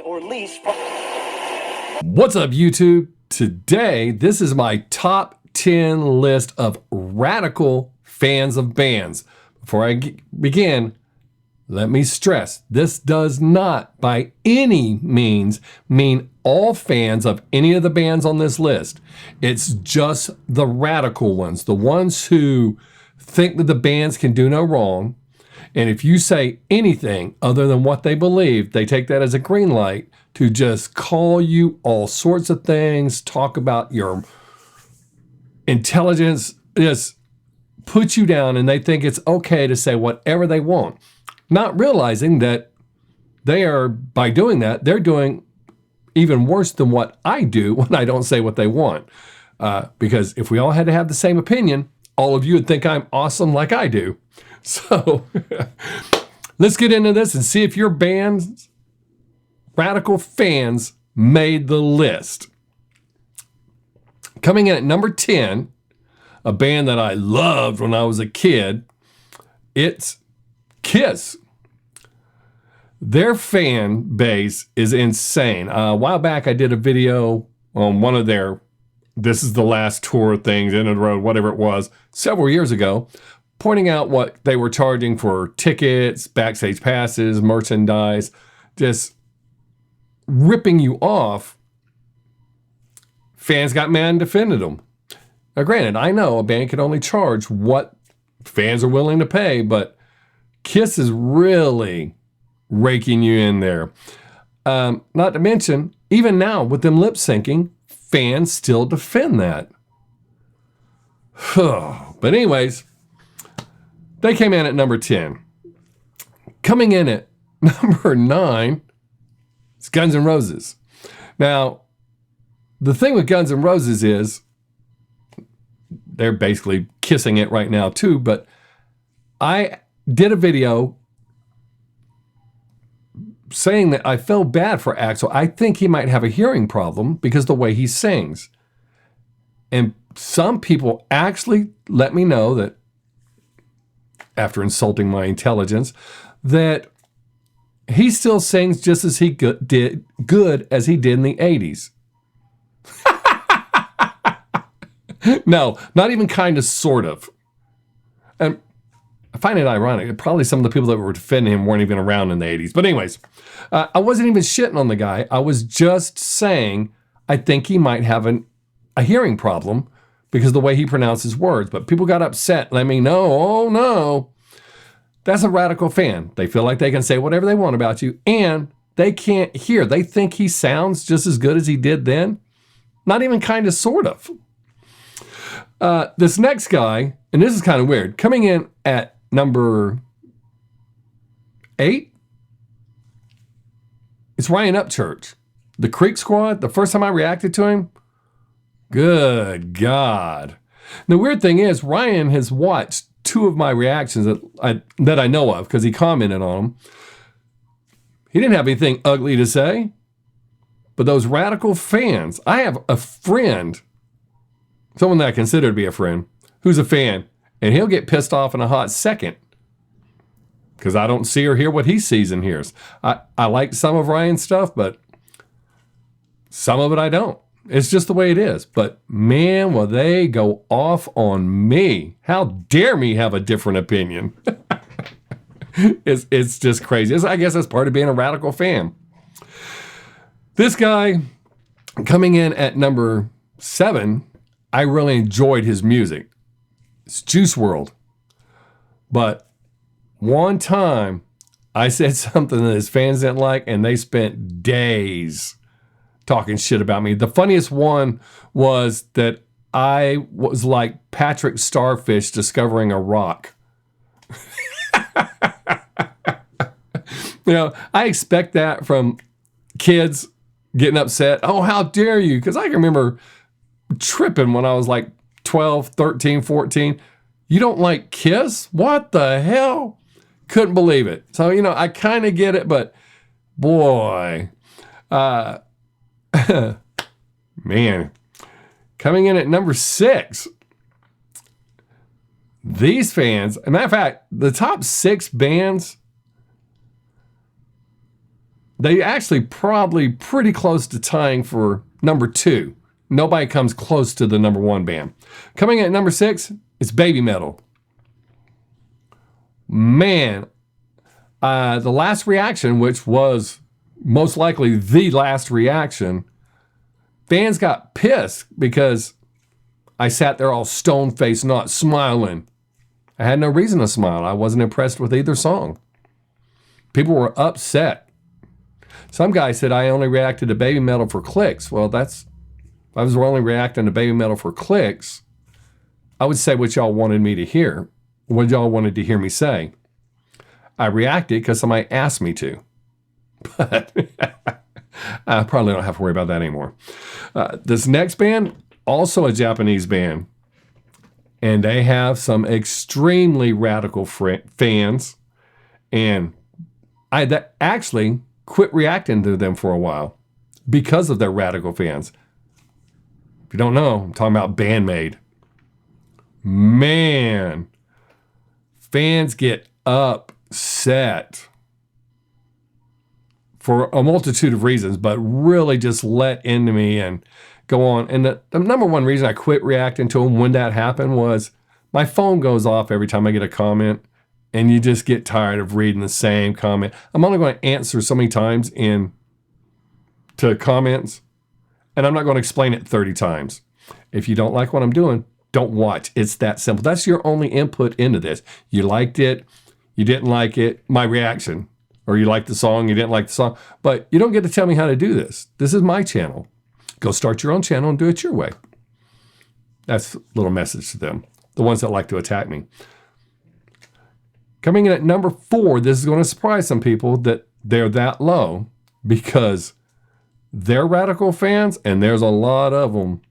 or lease. What's up, YouTube? Today, this is my top 10 list of radical fans of bands. Before I begin, let me stress, this does not by any means mean all fans of any of the bands on this list. It's just the radical ones, the ones who think that the bands can do no wrong. And if you say anything other than what they believe, they take that as a green light to just call you all sorts of things, talk about your intelligence, just put you down, and they think it's okay to say whatever they want. Not realizing that they are, by doing that, they're doing even worse than what I do when I don't say what they want. Because if we all had to have the same opinion, all of you would think I'm awesome like I do. So let's get into this and see if your band's radical fans made the list. Coming in at number 10, a band that I loved when I was a kid, it's Kiss. Their fan base is insane. A while back, I did a video on one of their This Is the Last Tour things, End of the Road, whatever it was, several years ago, pointing out what they were charging for tickets, backstage passes, merchandise, just ripping you off. Fans got mad and defended them. Now, granted, I know a band can only charge what fans are willing to pay, but Kiss is really raking you in there. Not to mention, even now with them lip syncing, fans still defend that. But anyways, they came in at number 10. Coming in at number 9, it's Guns N' Roses. Now, the thing with Guns N' Roses is they're basically kissing it right now too, but I did a video saying that I felt bad for Axl. I think he might have a hearing problem because of the way he sings. And some people actually let me know that, after insulting my intelligence, that he still sings just as he did as he did in the 80s. No, not even kind of, sort of. And I find it ironic. Probably some of the people that were defending him weren't even around in the 80s. But anyways, I wasn't even shitting on the guy. I was just saying I think he might have a hearing problem because of the way he pronounces words. But people got upset. Let me know. Oh, no. That's a radical fan. They feel like they can say whatever they want about you, and they can't hear. They think he sounds just as good as he did then. Not even kind of, sort of. This next guy, and this is kind of weird, coming in at number 8, it's Ryan Upchurch. The Creek Squad, the first time I reacted to him, good God. The weird thing is, Ryan has watched 2 of my reactions that I know of because he commented on them. He didn't have anything ugly to say, but those radical fans, I have a friend, someone that I consider to be a friend, who's a fan, and he'll get pissed off in a hot second because I don't see or hear what he sees and hears. I like some of Ryan's stuff, but some of it I don't. It's just the way it is. But man, will they go off on me. How dare me have a different opinion? It's just crazy. I guess that's part of being a radical fan. This guy, coming in at number 7, I really enjoyed his music. It's Juice WRLD. But one time, I said something that his fans didn't like, and they spent days talking shit about me. The funniest one was that I was like Patrick Starfish discovering a rock. You know, I expect that from kids getting upset. Oh, how dare you? Because I can remember tripping when I was like 12, 13, 14. You don't like Kiss? What the hell? Couldn't believe it. So, you know, I kind of get it, but boy, man, coming in at number 6, these fans, as a matter of fact, the top 6 bands, They actually probably pretty close to tying for number 2. Nobody comes close to the number 1 band. Coming at number 6 is Baby Metal. Man, the last reaction, which was most likely the last reaction, fans got pissed because I sat there all stone-faced, not smiling. I had no reason to smile. I wasn't impressed with either song. People were upset. Some guy said I only reacted to Baby Metal for clicks. Well, if I was only reacting to Baby Metal for clicks, I would say what y'all wanted me to hear, what y'all wanted to hear me say. I reacted because somebody asked me to. But I probably don't have to worry about that anymore. This next band, also a Japanese band, and they have some extremely radical fans, and I actually quit reacting to them for a while because of their radical fans. If you don't know, I'm talking about Bandmade. Man, fans get upset for a multitude of reasons, but really just let into me and go on. And the number one reason I quit reacting to them when that happened was my phone goes off every time I get a comment, and you just get tired of reading the same comment. I'm only going to answer so many times to comments, and I'm not going to explain it 30 times. If you don't like what I'm doing, don't watch. It's that simple. That's your only input into this. You liked it, you didn't like it, my reaction. Or you liked the song, you didn't like the song. But you don't get to tell me how to do this. This is my channel. Go start your own channel and do it your way. That's a little message to them, the ones that like to attack me. Coming in at number 4, this is going to surprise some people that they're that low because they're radical fans, and there's a lot of them,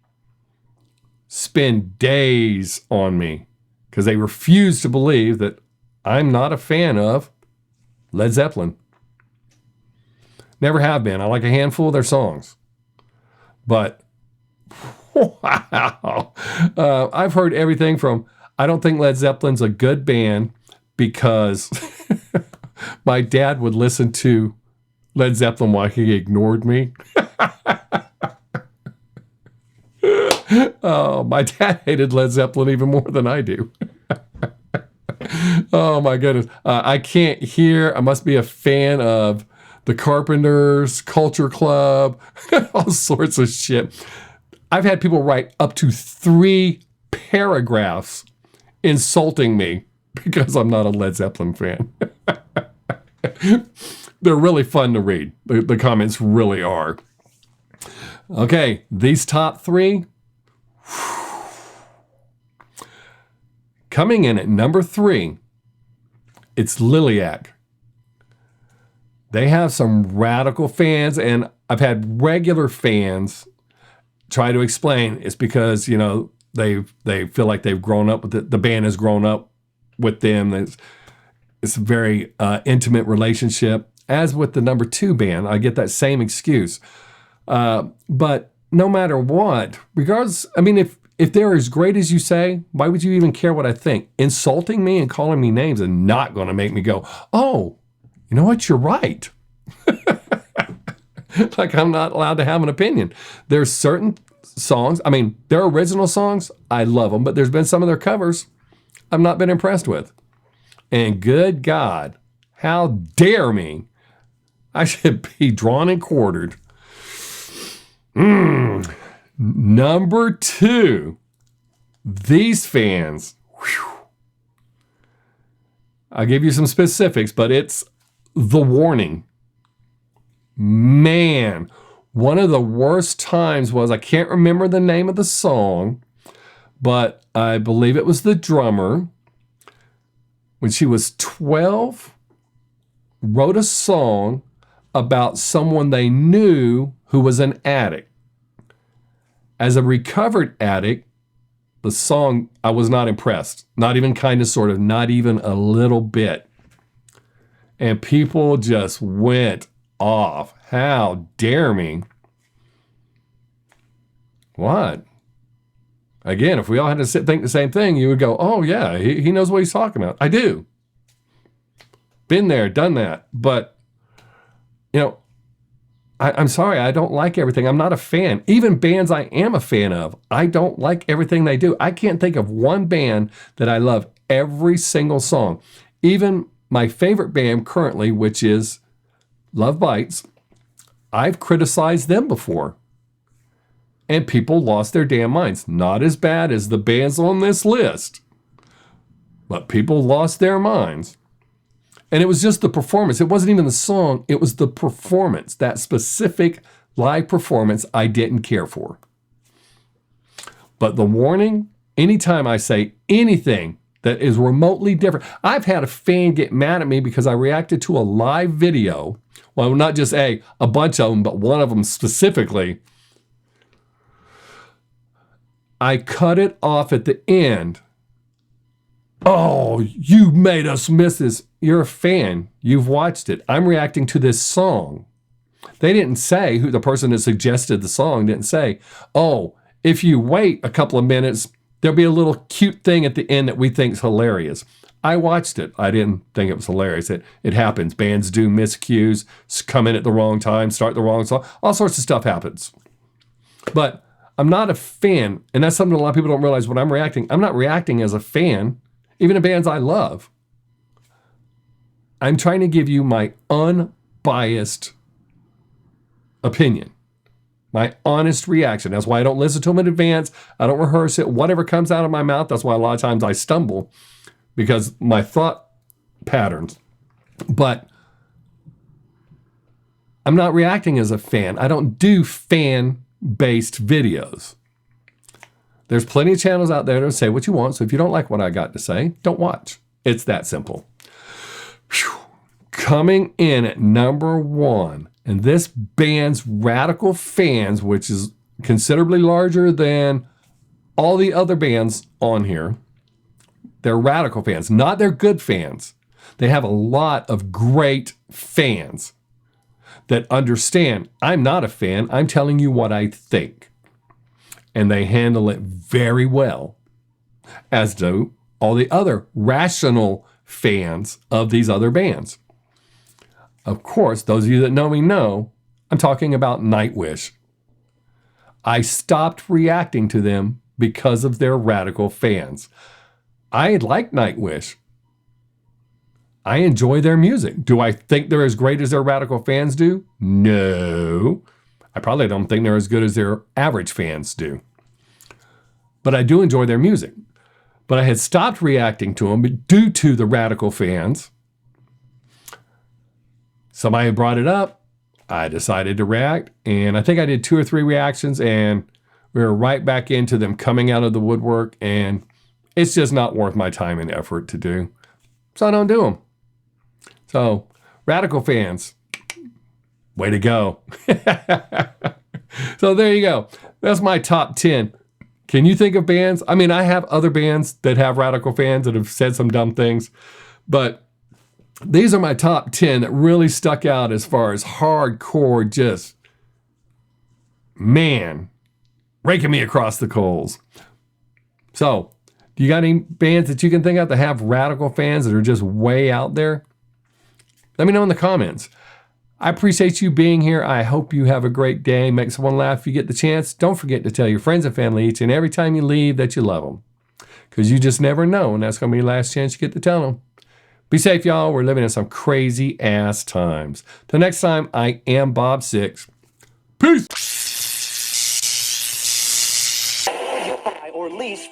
spend days on me because they refuse to believe that I'm not a fan of Led Zeppelin. Never have been. I like a handful of their songs. But, wow. I've heard everything from, I don't think Led Zeppelin's a good band because my dad would listen to Led Zeppelin while he ignored me. Oh, my dad hated Led Zeppelin even more than I do. Oh my goodness. I can't hear. I must be a fan of the Carpenters, Culture Club, all sorts of shit. I've had people write up to 3 paragraphs insulting me because I'm not a Led Zeppelin fan. They're really fun to read. The comments really are. Okay, these top 3. Coming in at number 3, it's Liliac. They have some radical fans, and I've had regular fans try to explain it's because, you know, they feel like they've grown up with it. The band has grown up with them. It's a very intimate relationship. As with the number 2 band, I get that same excuse. But no matter what, regardless, I mean, if they're as great as you say, why would you even care what I think? Insulting me and calling me names is not going to make me go, oh, you know what? You're right. Like I'm not allowed to have an opinion. There's certain songs, I mean, their original songs, I love them, but there's been some of their covers I've not been impressed with. And good God, how dare me? I should be drawn and quartered. Number 2, these fans. Whew. I'll give you some specifics, but it's The Warning. Man, one of the worst times was, I can't remember the name of the song, but I believe it was the drummer, when she was 12, wrote a song about someone they knew who was an addict. As a recovered addict, the song, I was not impressed. Not even kind of, sort of, not even a little bit. And people just went off. How dare me? What? Again, if we all had to think the same thing, you would go, oh yeah, he knows what he's talking about. I do. Been there, done that. But, you know, I'm sorry, I don't like everything. I'm not a fan. Even bands I am a fan of, I don't like everything they do. I can't think of one band that I love every single song. Even my favorite band currently, which is Love Bites, I've criticized them before. And people lost their damn minds. Not as bad as the bands on this list, but people lost their minds. And it was just the performance. It wasn't even the song. It was the performance. That specific live performance I didn't care for. But the warning, anytime I say anything that is remotely different. I've had a fan get mad at me because I reacted to a live video. Well, not just a bunch of them, but one of them specifically. I cut it off at the end. Oh, you made us miss this. You're a fan. You've watched it. I'm reacting to this song. They didn't say, who the person that suggested the song didn't say, oh, if you wait a couple of minutes, there'll be a little cute thing at the end that we think is hilarious. I watched it. I didn't think it was hilarious. It happens. Bands do miscues, come in at the wrong time, start the wrong song. All sorts of stuff happens. But I'm not a fan, and that's something a lot of people don't realize when I'm reacting. I'm not reacting as a fan, even to bands I love. I'm trying to give you my unbiased opinion, my honest reaction. That's why I don't listen to them in advance. I don't rehearse it. Whatever comes out of my mouth, that's why a lot of times I stumble because my thought patterns. But I'm not reacting as a fan. I don't do fan-based videos. There's plenty of channels out there that say what you want. So if you don't like what I got to say, don't watch. It's that simple. Whew. Coming in at number 1, and this band's radical fans, which is considerably larger than all the other bands on here. They're radical fans, not their good fans. They have a lot of great fans that understand, I'm not a fan, I'm telling you what I think. And they handle it very well, as do all the other rational fans of these other bands. Of course, those of you that know me know, I'm talking about Nightwish. I stopped reacting to them because of their radical fans. I like Nightwish. I enjoy their music. Do I think they're as great as their radical fans do? No. I probably don't think they're as good as their average fans do. But I do enjoy their music. But I had stopped reacting to them due to the radical fans. Somebody had brought it up. I decided to react. And I think I did 2 or 3 reactions. And we were right back into them coming out of the woodwork. And it's just not worth my time and effort to do. So I don't do them. So, radical fans, way to go. So there you go. That's my top 10. Can you think of bands? I mean, I have other bands that have radical fans that have said some dumb things, but these are my top 10 that really stuck out as far as hardcore, just, man, raking me across the coals. So, do you got any bands that you can think of that have radical fans that are just way out there? Let me know in the comments. I appreciate you being here. I hope you have a great day. Make someone laugh if you get the chance. Don't forget to tell your friends and family each and every time you leave that you love them. Because you just never know, and that's going to be your last chance you get to tell them. Be safe, y'all. We're living in some crazy-ass times. Till next time, I am Bob Sixx. Peace! Or lease.